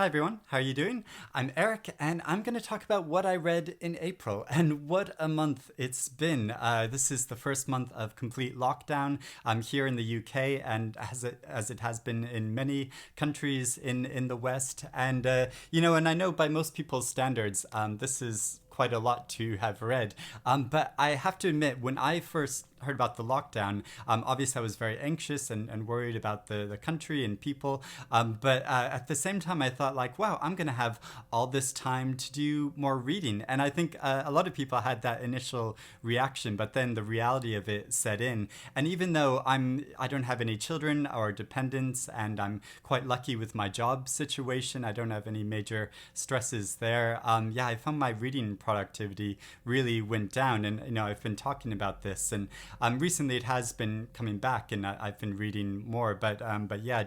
Hi everyone, how are you doing? I'm Eric, and I'm going to talk about what I read in April, and what a month it's been. This is the first month of complete lockdown here in the UK, and as it has been in many countries in the West. And and I know by most people's standards, this is quite a lot to have read. But I have to admit, when I first heard about the lockdown, obviously I was very anxious and worried about the country and people. But at the same time, I thought like, wow, I'm going to have all this time to do more reading. And I think a lot of people had that initial reaction, but then the reality of it set in. And even though I don't have any children or dependents, and I'm quite lucky with my job situation, I don't have any major stresses there. I found my reading productivity really went down, and I've been talking about this, and recently it has been coming back, and I've been reading more, but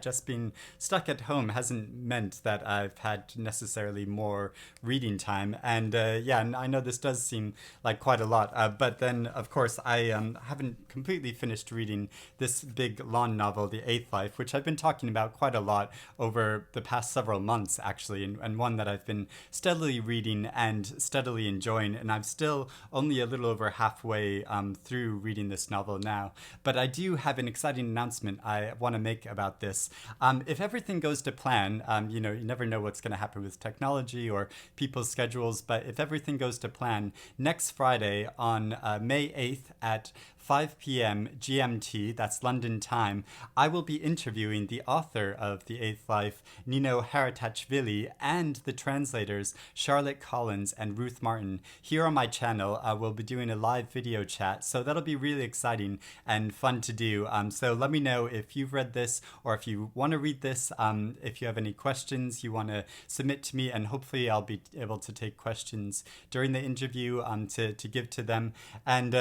just being stuck at home hasn't meant that I've had necessarily more reading time. And and I know this does seem like quite a lot, but then of course I haven't completely finished reading this big long novel, The Eighth Life, which I've been talking about quite a lot over the past several months actually, and one that I've been steadily reading and steadily enjoying, and I'm still only a little over halfway through reading this novel now. But I do have an exciting announcement I want to make about this. If everything goes to plan, you never know what's going to happen with technology or people's schedules, but if everything goes to plan, next Friday on May 8th at 5 p.m. GMT, that's London time, I will be interviewing the author of The Eighth Life, Nino Haratischvili, and the translators Charlotte Collins and Ruth Martin. Here on my channel, we'll be doing a live video chat, so that'll be really exciting and fun to do. So let me know if you've read this, or if you want to read this, if you have any questions you want to submit to me, and hopefully I'll be able to take questions during the interview to give to them. And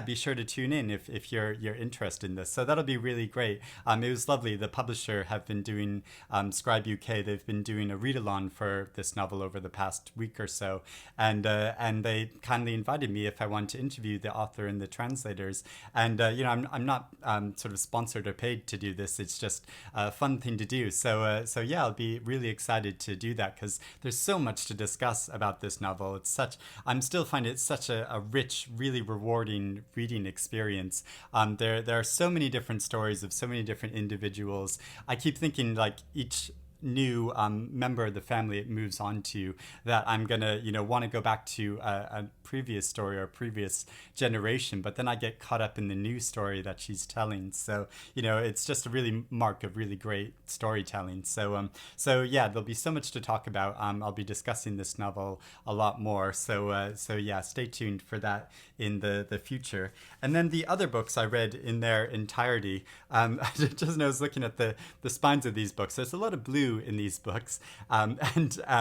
be sure to tune in if you're interested in this. So that'll be really great. It was lovely. The publisher have been doing Scribe UK. They've been doing a read-along for this novel over the past week or so, and they kindly invited me if I wanted to interview the author and the translators. And I'm not sort of sponsored or paid to do this. It's just a fun thing to do. So I'll be really excited to do that, because there's so much to discuss about this novel. I'm still finding it such a rich, really rewarding reading experience. There are so many different stories of so many different individuals. I keep thinking like each new member of the family it moves on to, that I'm gonna want to go back to a previous story or previous generation, but then I get caught up in the new story that she's telling. So it's just a really mark of really great storytelling. So there'll be so much to talk about. I'll be discussing this novel a lot more, so stay tuned for that in the future. And then the other books I read in their entirety, I was looking at the spines of these books. There's a lot of blue in these books, and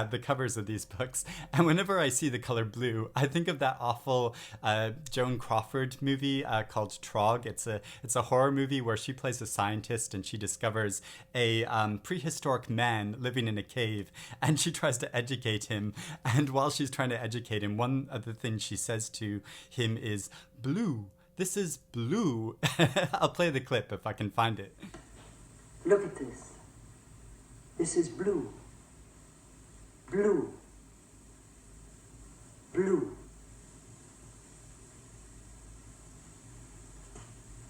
the covers of these books, and whenever I see the color blue, I think of that awful Joan Crawford movie called Trog. It's a horror movie where she plays a scientist, and she discovers a prehistoric man living in a cave, and she tries to educate him, and while she's trying to educate him, one of the things she says to him is, "Blue, this is blue." I'll play the clip if I can find it. Look at this. This is blue. Blue. Blue.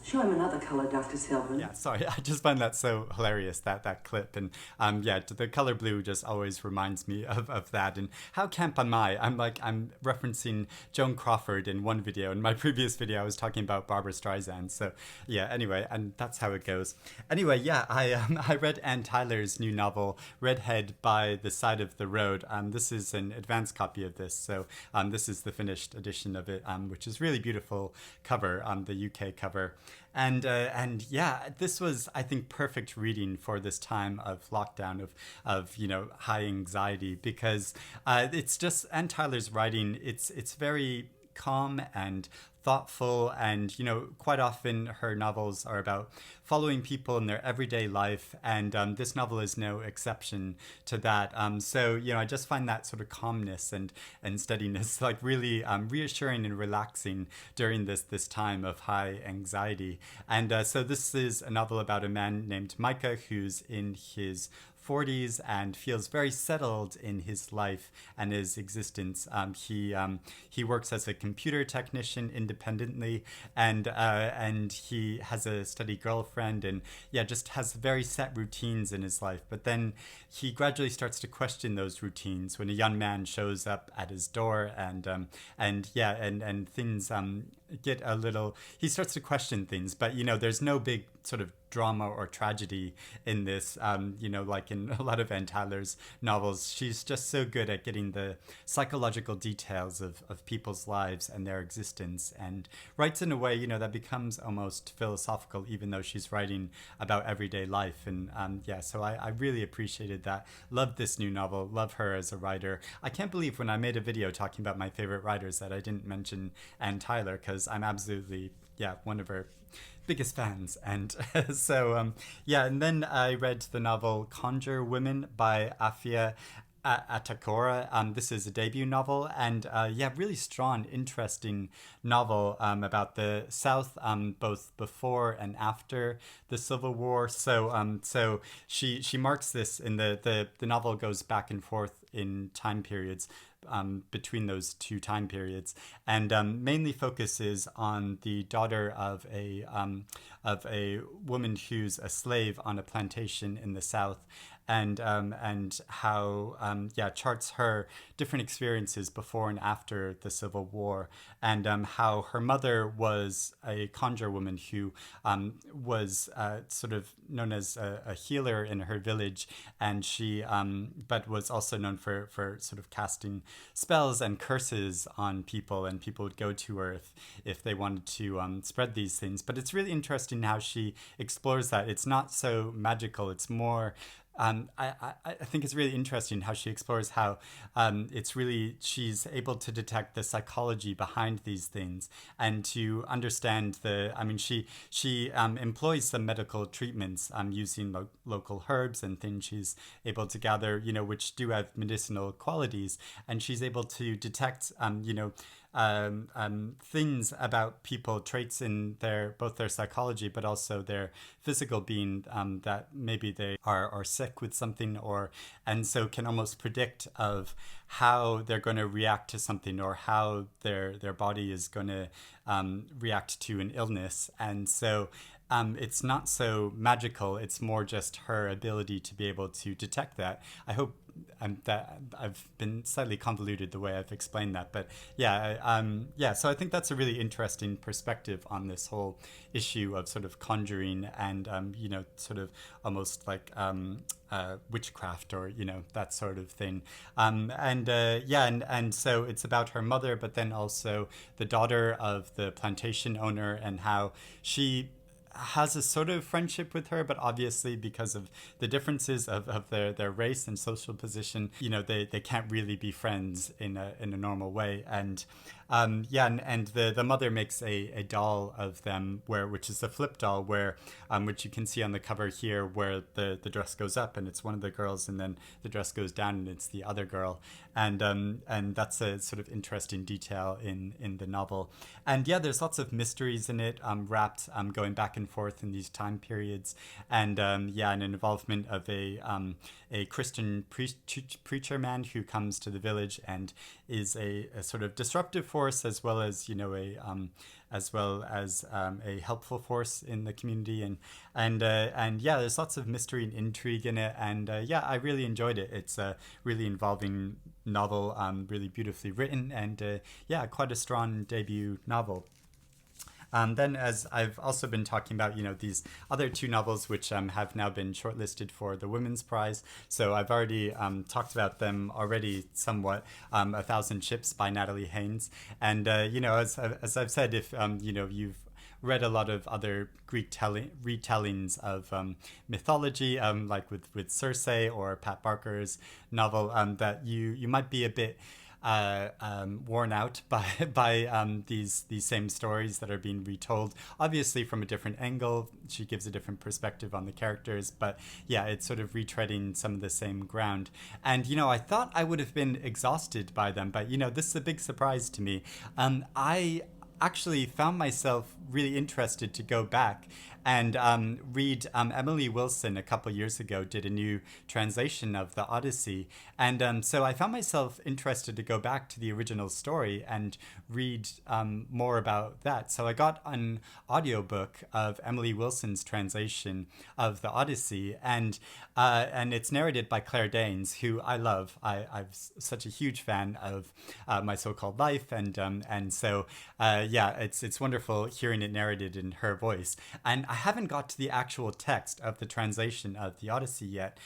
Show him another color, Dr. Selvin. Yeah, sorry, I just find that so hilarious, that clip. And the color blue just always reminds me of that. And how camp am I? I'm referencing Joan Crawford in one video. In my previous video, I was talking about Barbara Streisand. So yeah, anyway, and that's how it goes. Anyway, I read Anne Tyler's new novel, Redhead by the Side of the Road. This is an advanced copy of this. So this is the finished edition of it, which is really beautiful cover, the UK cover. And this was, I think, perfect reading for this time of lockdown, of high anxiety, because it's just Anne Tyler's writing. It's very calm and thoughtful, and quite often her novels are about following people in their everyday life, and this novel is no exception to that. I just find that sort of calmness and steadiness like really reassuring and relaxing during this time of high anxiety. And so this is a novel about a man named Micah who's in his 40s and feels very settled in his life and his existence. He works as a computer technician independently, and he has a steady girlfriend, and just has very set routines in his life. But then he gradually starts to question those routines when a young man shows up at his door, and things get a little. He starts to question things, but there's no big sort of drama or tragedy in this, like in a lot of Anne Tyler's novels. She's just so good at getting the psychological details of people's lives and their existence, and writes in a way, that becomes almost philosophical, even though she's writing about everyday life. And so I really appreciated that. Loved this new novel, love her as a writer. I can't believe when I made a video talking about my favorite writers that I didn't mention Anne Tyler, because I'm absolutely, one of her biggest fans. And and then I read the novel Conjure Women by Afia Atakora. This is a debut novel, and really strong, interesting novel about the South, both before and after the Civil War. So she marks this in the novel goes back and forth in time periods between those two time periods, and mainly focuses on the daughter of a woman who's a slave on a plantation in the South, and how charts her different experiences before and after the Civil War, and how her mother was a conjure woman who was sort of known as a healer in her village, and she but was also known for sort of casting spells and curses on people, and people would go to her if they wanted to spread these things. But it's really interesting how she explores that. It's not so magical, it's more I think it's really interesting how she explores how she's able to detect the psychology behind these things, and to understand she employs some medical treatments using local herbs and things she's able to gather, which do have medicinal qualities, and she's able to detect things about people, traits in both their psychology but also their physical being, that maybe they are sick with something, and so can almost predict of how they're going to react to something, or how their body is going to react to an illness. And so it's not so magical, it's more just her ability to be able to detect that. I hope that I've been slightly convoluted the way I've explained that, but so I think that's a really interesting perspective on this whole issue of sort of conjuring and sort of almost like witchcraft, or that sort of thing, and so it's about her mother, but then also the daughter of the plantation owner, and how she has a sort of friendship with her, but obviously because of the differences of their race and social position, they can't really be friends in a normal way. And the mother makes a doll of them, which is a flip doll, where which you can see on the cover here, where the dress goes up and it's one of the girls, and then the dress goes down and it's the other girl, and that's a sort of interesting detail in the novel. And there's lots of mysteries in it, wrapped going back and forth in these time periods, and an involvement of a Christian preacher man who comes to the village and is a sort of disruptive force, as well as a helpful force in the community, and there's lots of mystery and intrigue in it, and I really enjoyed it. It's a really involving novel, really beautifully written, and quite a strong debut novel. Then, as I've also been talking about, these other two novels which have now been shortlisted for the Women's Prize. So I've already talked about them already somewhat. 1,000 Ships by Natalie Haynes. And, as I've said, if, you've read a lot of other Greek retellings of mythology, like with Circe or Pat Barker's novel, that you might be a bit worn out by these same stories that are being retold, obviously from a different angle. She gives a different perspective on the characters, but it's sort of retreading some of the same ground. And I thought I would have been exhausted by them, but this is a big surprise to me. I actually found myself really interested to go back and read Emily Wilson a couple years ago did a new translation of the Odyssey. And so I found myself interested to go back to the original story and read more about that. So I got an audiobook of Emily Wilson's translation of the Odyssey, and it's narrated by Claire Danes, who I love. I'm such a huge fan of My So-Called Life, and so it's wonderful hearing it narrated in her voice. And I haven't got to the actual text of the translation of the Odyssey yet,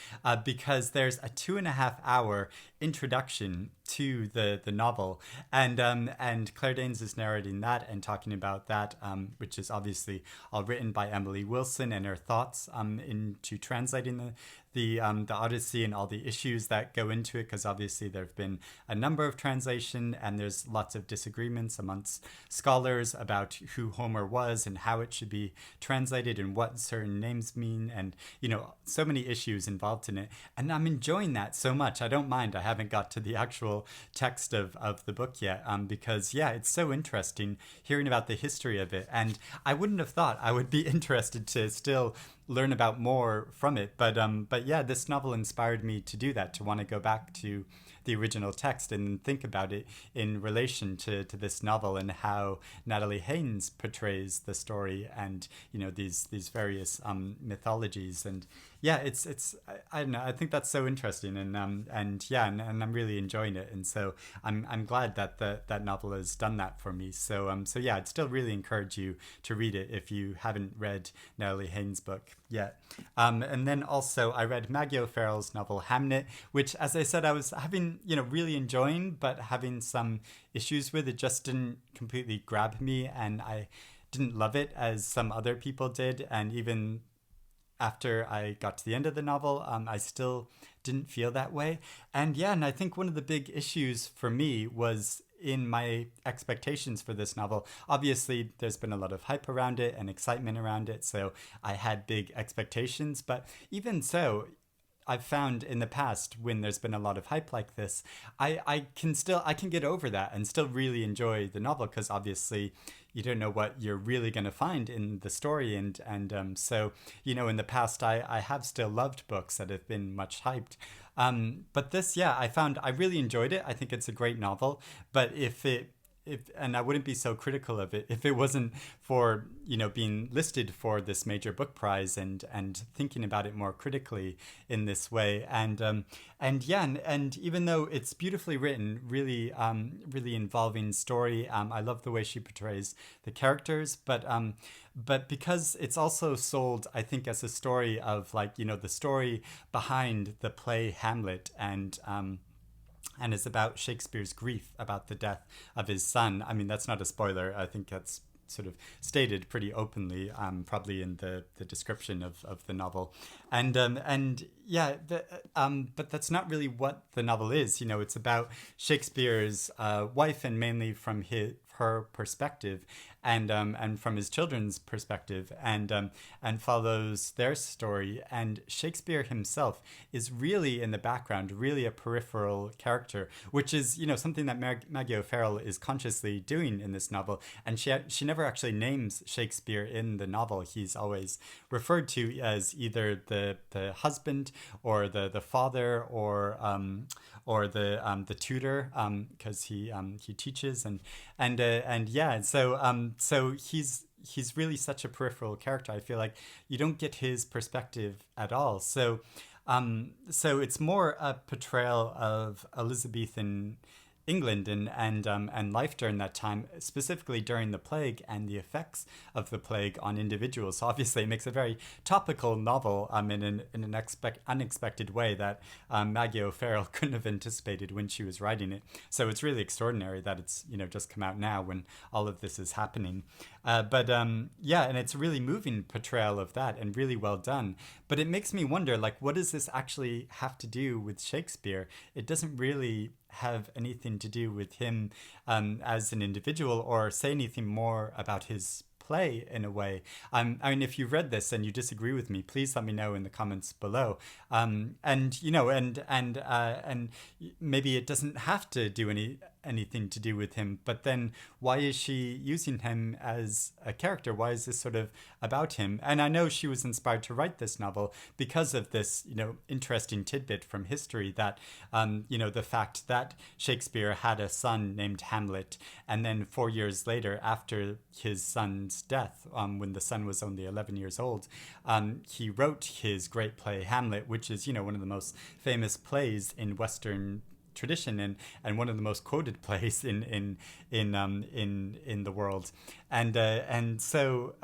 because there's a 2.5-hour introduction to the novel, and Claire Danes is narrating that and talking about that, which is obviously all written by Emily Wilson, and her thoughts into translating the Odyssey and all the issues that go into it, because obviously there have been a number of translation, and there's lots of disagreements amongst scholars about who Homer was and how it should be translated and what certain names mean, and so many issues involved in it. And I'm enjoying that so much. I don't mind. I haven't got to the actual text of the book yet, because it's so interesting hearing about the history of it, and I wouldn't have thought I would be interested to still learn about more from it, but this novel inspired me to do that, to want to go back to the original text and think about it in relation to this novel and how Natalie Haynes portrays the story, and these various mythologies. And it's I don't know, I think that's so interesting, and I'm really enjoying it, and so I'm glad that that novel has done that for me. So I'd still really encourage you to read it if you haven't read Natalie Haynes' book yet. And then also I read Maggie O'Farrell's novel Hamnet, which, as I said, I was having really enjoying, but having some issues with. It just didn't completely grab me, and I didn't love it as some other people did, and even after I got to the end of the novel, I still didn't feel that way. And I think one of the big issues for me was in my expectations for this novel. Obviously, there's been a lot of hype around it and excitement around it, so I had big expectations. But even so, I've found in the past, when there's been a lot of hype like this, I can get over that and still really enjoy the novel, because obviously you don't know what you're really going to find in the story, and so in the past I have still loved books that have been much hyped, but this I found I really enjoyed it. I think it's a great novel, but if and I wouldn't be so critical of it if it wasn't for being listed for this major book prize, and thinking about it more critically in this way, and even though it's beautifully written, really really involving story, I love the way she portrays the characters, but because it's also sold, I think, as a story of the story behind the play Hamlet, and it's about Shakespeare's grief about the death of his son. I mean, that's not a spoiler. I think that's sort of stated pretty openly, probably in the description of the novel. But that's not really what the novel is. It's about Shakespeare's wife, and mainly from her perspective, and from his children's perspective, and follows their story. And Shakespeare himself is really in the background, really a peripheral character, which is something that Maggie O'Farrell is consciously doing in this novel. And she never actually names Shakespeare in the novel. He's always referred to as either the husband, or the father, or the tutor, because he teaches, so he's really such a peripheral character. I feel like you don't get his perspective at all. So it's more a portrayal of Elizabethan England and life during that time, specifically during the plague and the effects of the plague on individuals. So obviously it makes a very topical novel in an unexpected way that Maggie O'Farrell couldn't have anticipated when she was writing it. So it's really extraordinary that it's just come out now when all of this is happening. And it's a really moving portrayal of that, and really well done. But it makes me wonder, what does this actually have to do with Shakespeare? It doesn't really have anything to do with him as an individual, or say anything more about his play in a way. I mean, if you've read this and you disagree with me, please let me know in the comments below. And maybe it doesn't have to do anything to do with him. But then why is she using him as a character? Why is this sort of about him? And I know she was inspired to write this novel because of this, interesting tidbit from history that, the fact that Shakespeare had a son named Hamlet, and then 4 years later, after his son's death, when the son was only 11 years old, he wrote his great play Hamlet, which is, one of the most famous plays in Western tradition and one of the most quoted plays in the world, and so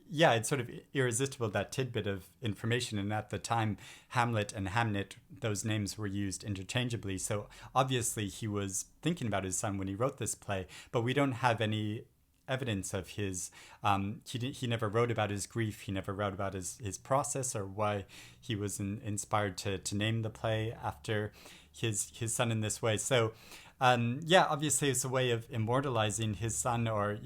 it's sort of irresistible, that tidbit of information. And at the time, Hamlet and Hamnet, those names were used interchangeably, so obviously he was thinking about his son when he wrote this play, but we don't have any evidence of his he never wrote about his grief, he never wrote about his process, or why he was inspired to name the play after his son in this way. So obviously it's a way of immortalizing his son, or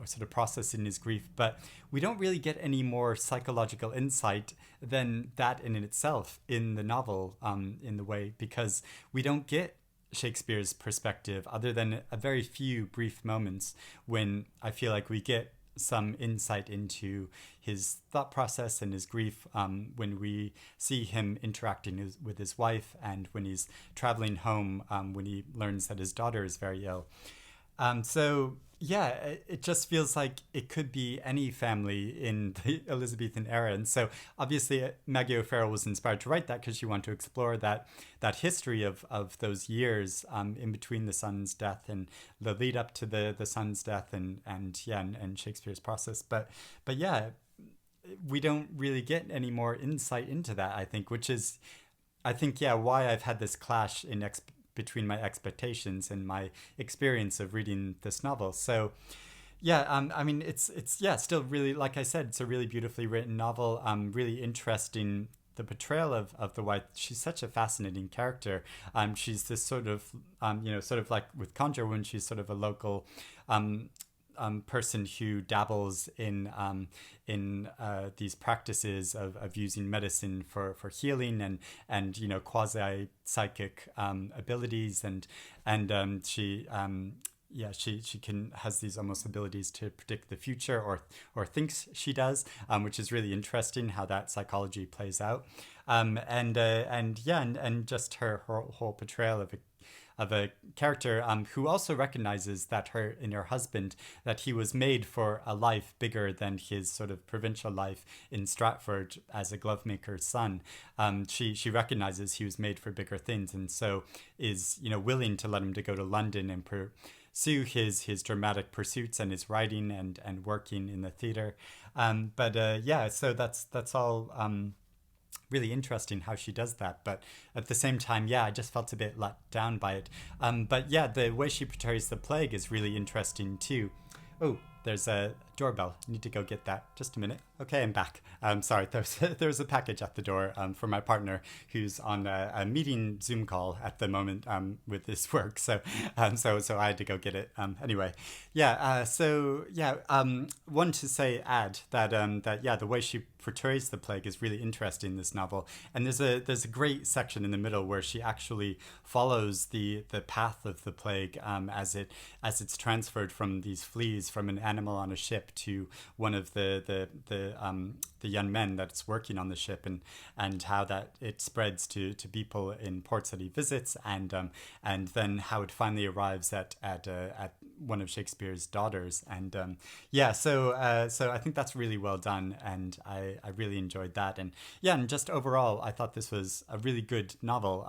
sort of processing his grief, but we don't really get any more psychological insight than that in itself in the novel, in the way, because we don't get Shakespeare's perspective other than a very few brief moments when I feel like we get some insight into his thought process and his grief, when we see him interacting with his wife, and when he's traveling home, when he learns that his daughter is very ill. It just feels like it could be any family in the Elizabethan era. And so obviously Maggie O'Farrell was inspired to write that because she wanted to explore that history of those years, in between the son's death and the lead up to the son's death, and Shakespeare's process. But we don't really get any more insight into that, I think, which is, why I've had this clash between my expectations and my experience of reading this novel. So it's still really, like I said, it's a really beautifully written novel, really interesting. The portrayal of the wife, she's such a fascinating character. She's this sort of sort of like with Conjure, when she's sort of a local person who dabbles in these practices of using medicine for healing and quasi psychic abilities, and she has these almost abilities to predict the future, or thinks she does, which is really interesting how that psychology plays out, and just her whole portrayal of a character who also recognizes that her husband, that he was made for a life bigger than his sort of provincial life in Stratford as a glovemaker's son. She recognizes he was made for bigger things, and so is willing to let him to go to London and pursue his dramatic pursuits and his writing and working in the theater. So that's all. Really interesting how she does that, but at the same time, I just felt a bit let down by it. The way she portrays the plague is really interesting too. Oh, there's a doorbell. Need to go get that. Just a minute. Okay, I'm back. Sorry, there's a package at the door for my partner, who's on a meeting Zoom call at the moment with his work. So I had to go get it. Anyway, want to add that the way she portrays the plague is really interesting in this novel, and there's a great section in the middle where she actually follows the path of the plague as it's transferred from these fleas from an animal on a ship to one of the young men that's working on the ship, and how that it spreads to people in ports that he visits, and then how it finally arrives at one of Shakespeare's daughters, and so I think that's really well done, and I really enjoyed that, and just overall I thought this was a really good novel,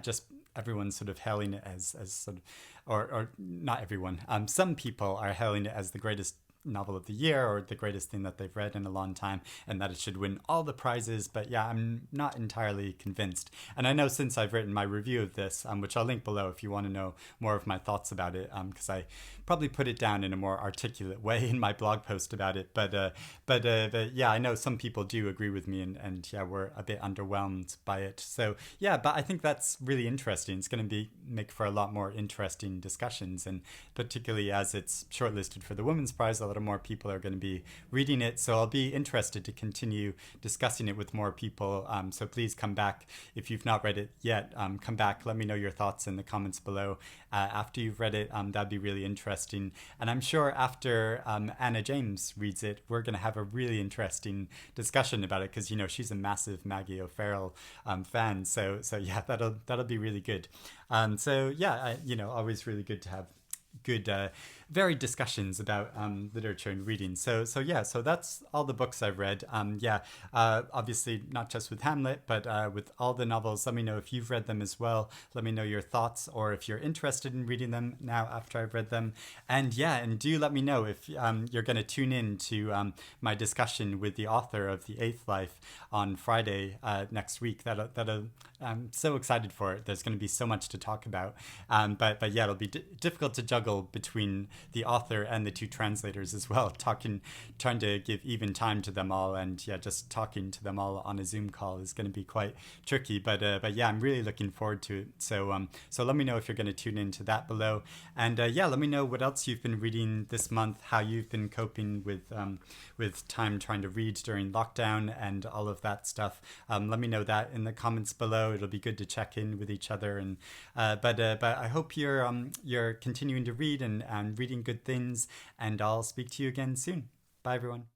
just everyone's sort of hailing it as sort of, or not everyone. Some people are hailing it as the greatest novel of the year, or the greatest thing that they've read in a long time, and that it should win all the prizes, but I'm not entirely convinced. And I know, since I've written my review of this, which I'll link below if you want to know more of my thoughts about it, because I probably put it down in a more articulate way in my blog post about it, but I know some people do agree with me, and we're a bit underwhelmed by it. So but I think that's really interesting. It's going to make for a lot more interesting discussions, and particularly as it's shortlisted for the Women's Prize, little more people are going to be reading it. So I'll be interested to continue discussing it with more people. So please come back. If you've not read it yet, come back. Let me know your thoughts in the comments below. After you've read it, that'd be really interesting. And I'm sure after Anna James reads it, we're going to have a really interesting discussion about it, because, you know, she's a massive Maggie O'Farrell fan. So yeah, that'll be really good. So yeah, you know, always really good to have good varied discussions about literature and reading. So yeah, so that's all the books I've read. Obviously not just with Hamlet, but with all the novels. Let me know if you've read them as well. Let me know your thoughts, or if you're interested in reading them now after I've read them. And yeah, and do let me know if you're going to tune in to my discussion with the author of The Eighth Life on Friday next week. I'm so excited for it. There's going to be so much to talk about. But yeah, it'll be difficult to juggle between the author and the two translators as well, trying to give even time to them all, and yeah, just talking to them all on a Zoom call is going to be quite tricky. But yeah, I'm really looking forward to it. So let me know if you're going to tune into that below, and yeah, let me know what else you've been reading this month, how you've been coping with time trying to read during lockdown and all of that stuff. Let me know that in the comments below. It'll be good to check in with each other, and but I hope you're continuing to read and reading good things, and I'll speak to you again soon. Bye everyone.